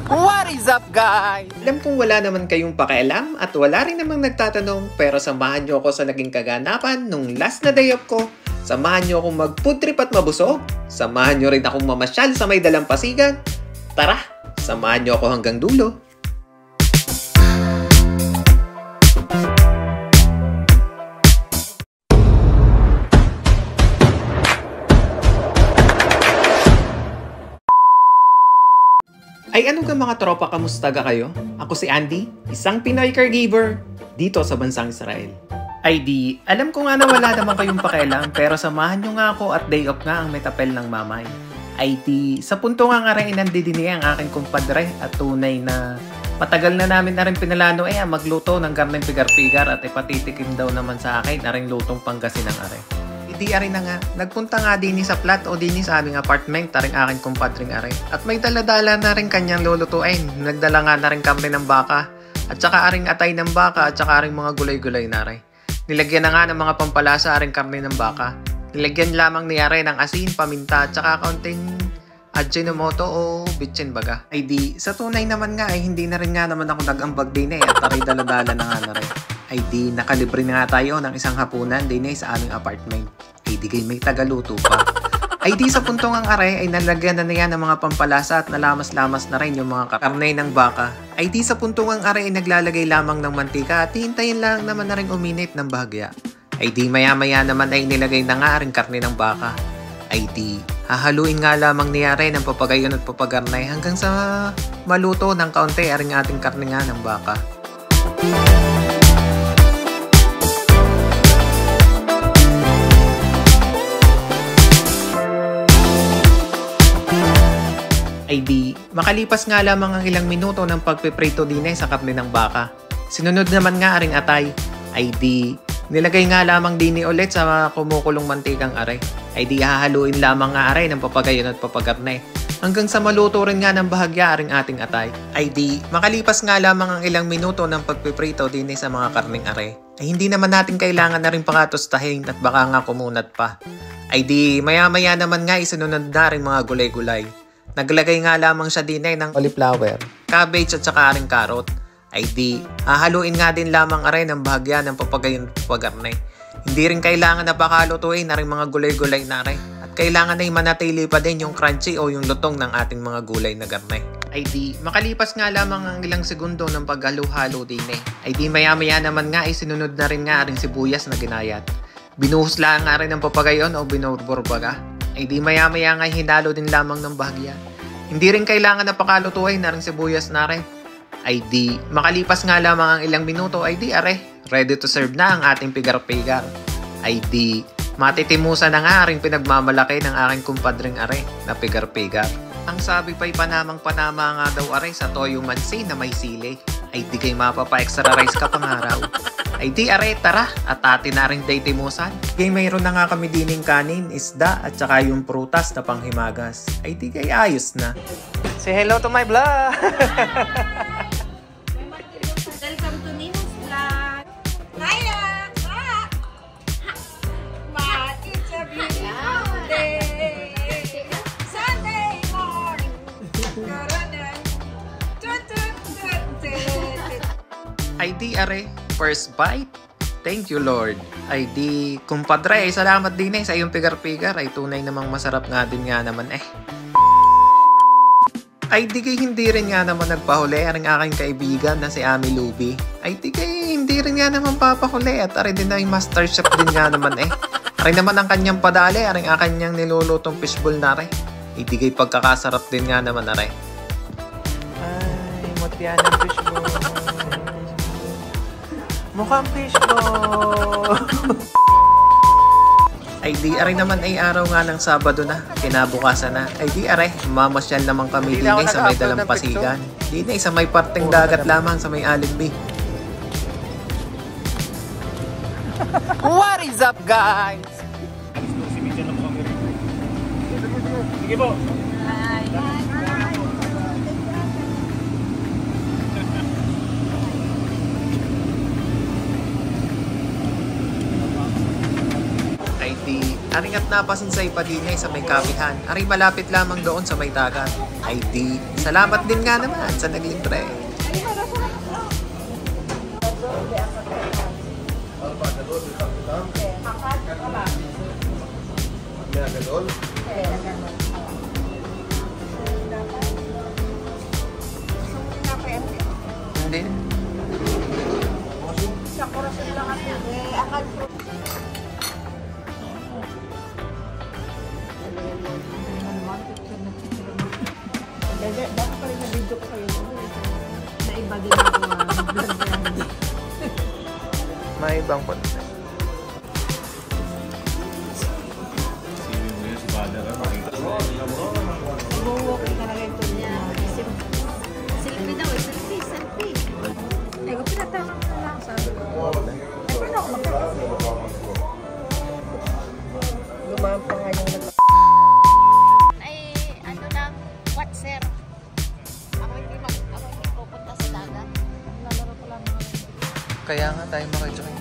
What is up, guys? Alam kong wala naman kayong pakialam at wala rin namang nagtatanong, pero samahan nyo ako sa naging kaganapan nung last na day off ko. Samahan nyo akong mag-food trip at mabusog. Samahan nyo rin akong mamasyal sa may dalampasigan. Tara, samahan nyo ako hanggang dulo. Ay ano ka mga tropa, kamusta ka kayo? Ako si Andy, isang Pinoy caregiver dito sa bansang Israel. Ay di, alam ko nga na wala naman kayong pakialam, pero samahan nyo nga ako at day off nga ang metapel ng mamay. Ay di, sa punto nga rin nandidini ang aking kumpadre at tunay na matagal na namin na rin pinalano magluto ng garneng pigar-pigar at ipatitikim daw naman sa akin na rin lutong Pangasinan are. Di arin na nga, nagpunta nga din sa plat o din sa aming apartment, taring aking kumpadring are. At may dala-dala na rin kanyang lulutuin. Nagdala nga na rin kami ng baka, at saka aring atay ng baka, at saka aring mga gulay-gulay na rin. Nilagyan na nga ng mga pampalasa aring karne ng baka. Nilagyan lamang ni are ng asin, paminta, at saka kaunting Ajinomoto o bitchin baga. Ay di, sa tunay naman nga ay hindi na rin nga naman ako nag-ambag din at aray dala-dala na nga na rin. Ay di, nakalibre na nga tayo ng isang hapunan din sa aming apartment. Ay di kay may tagaluto pa. Ay di, sa puntong ang are ay nalagyan na niya ng mga pampalasa at nalamas-lamas na rin yung mga karne ng baka. Ay di, sa puntong ang are ay naglalagay lamang ng mantika at hintayin lang naman na rin uminit ng bahagya. Ay di, maya-maya naman ay nilagay na nga rin karne ng baka. Ay di, hahaluin nga lamang niya rin ang papagayon at papagarnay hanggang sa maluto ng kaunti aring ating karne nga ng baka. Ay di, makalipas nga lamang ang ilang minuto ng pagpiprito din sa karne ng baka. Sinunod naman nga aring atay. Ay di, nilagay nga lamang din ulit sa kumukulong mantikang are. Ay di, hahaluin lamang nga are ng papagayon at papagarne hanggang sa maluto rin nga ng bahagya aring ating atay. Ay di, makalipas nga lamang ang ilang minuto ng pagpiprito din sa mga karning are. Ay hindi naman natin kailangan na rin pakatustahin at baka nga kumunat pa. Ay di, maya-maya naman nga isunod na rin mga gulay-gulay. Naglagay nga lamang siya din ng cauliflower, cabbage at saka aring carrot. Ay di, hahaluin nga din lamang aray ng bahagya ng papagayon at papagarne. Hindi rin kailangan na pakalutuin na rin mga gulay-gulay na rin. At kailangan ay manatili pa din yung crunchy o yung lutong ng ating mga gulay na garne. Ay di, makalipas nga lamang ang ilang segundo ng paghalo-halo din ay di maya-maya naman nga sinunod na rin nga aring sibuyas na ginayat. Binuhos lang nga rin ng papagayon o binurbor baga. Ay di maya-maya nga hinalo din lamang ng bahagya. Hindi rin kailangan na pakalutuin na rin sibuyas na rin. Ay di, makalipas nga lamang ang ilang minuto ay di are, ready to serve na ang ating pigar-pigar. Ay di, matitimusan na nga aring pinagmamalaki ng aking kumpadring are na pigar-pigar. Ang sabi pa'y panamang-panama nga daw are sa toyo mansi na may sili. Ay di kay mapapa-extra rice ka pang araw. Ay di are, tara at atin na rin day timusan. Kaya mayroon na nga kami dining kanin, isda at saka yung prutas na panghimagas. Ay di kay ayos na. Say hello to my vlog! Welcome to Nino's Vlog! Naya! But it's a beautiful day! Sunday morning! Ay di are, first bite. Thank you Lord. Ay di, kumpadre, salamat din sa iyong pigar-pigar. Ay tunay namang masarap nga din nga naman Ay di kay hindi rin nga naman nagpahuli ang aking kaibigan na si Ami Luby. Ay di kay hindi rin nga naman papahuli at ari din na yung master chef din nga naman Ari naman ang kanyang padali, ari ang kanyang nilulutong fishball na rin. Ay di kay pagkakasarap din nga naman ari. Ay, mutya ng fishball. Mukhang fishball. Ay di, aray naman ay araw nga ng Sabado na, kinabukasan na. Ay di, aray, mamasyal naman kami din sa may dalampasigan. Di na, sa may parteng dagat lamang sa may Alingbi. What is up, guys? Sige po. Aring at napasinsay pa din sa may kapihan. Aring malapit lamang doon sa may dagat. Ay di, salamat din nga naman sa naglibre. Hindi. Sa corazon lang ako. Akal pro. Dapat pa rin na-video ko kayo. Naiba din ako. May ibang content. Buwok talaga ito niya. Selfie daw eh. Selfie. Ego, pinatakan ko lang sabi ko. Ay, paano ako magkakasya? Gumaan pa nga yung ay ano lang, what sir? Ako hindi pupunta sa dagat. Lalaro ko lang mga Kaya nga tayo makajoin.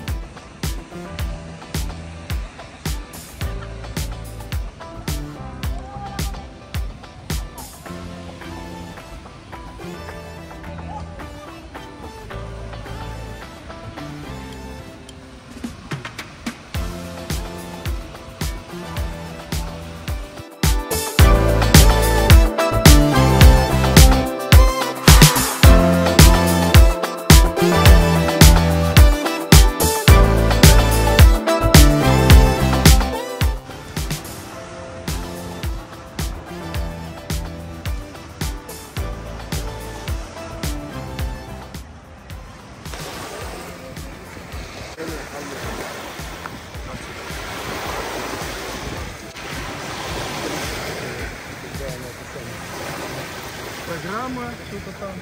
Программа, что-то там.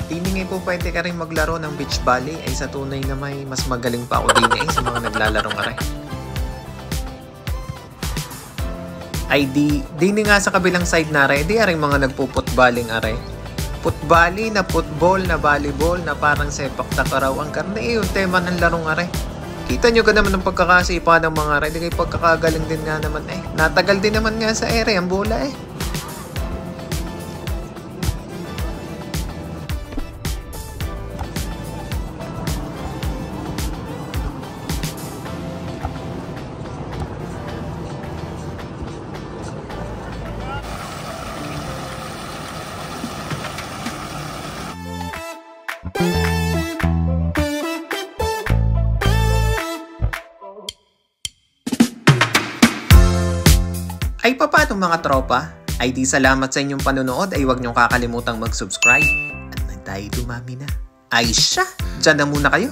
Tining po pwede ka rin maglaro ng beach volley ay sa tunay na may mas magaling pa ako din sa mga naglalarong are. Ay di nga sa kabilang side na are, di aring mga nagpuputbaling are. Putbali na football na volleyball na parang sepak takraw ang karne yung tema ng larong are. Kita nyo ka naman ng pagkakasipa ng mga are, di kayo pagkakagaling din nga naman eh. Natagal din naman nga sa ere ang bola eh. Ay paano mga tropa? Ay di salamat sa inyong panonood ay huwag niyong kakalimutang mag-subscribe. At na tayo dumami na. Ay siya! Diyan na muna kayo.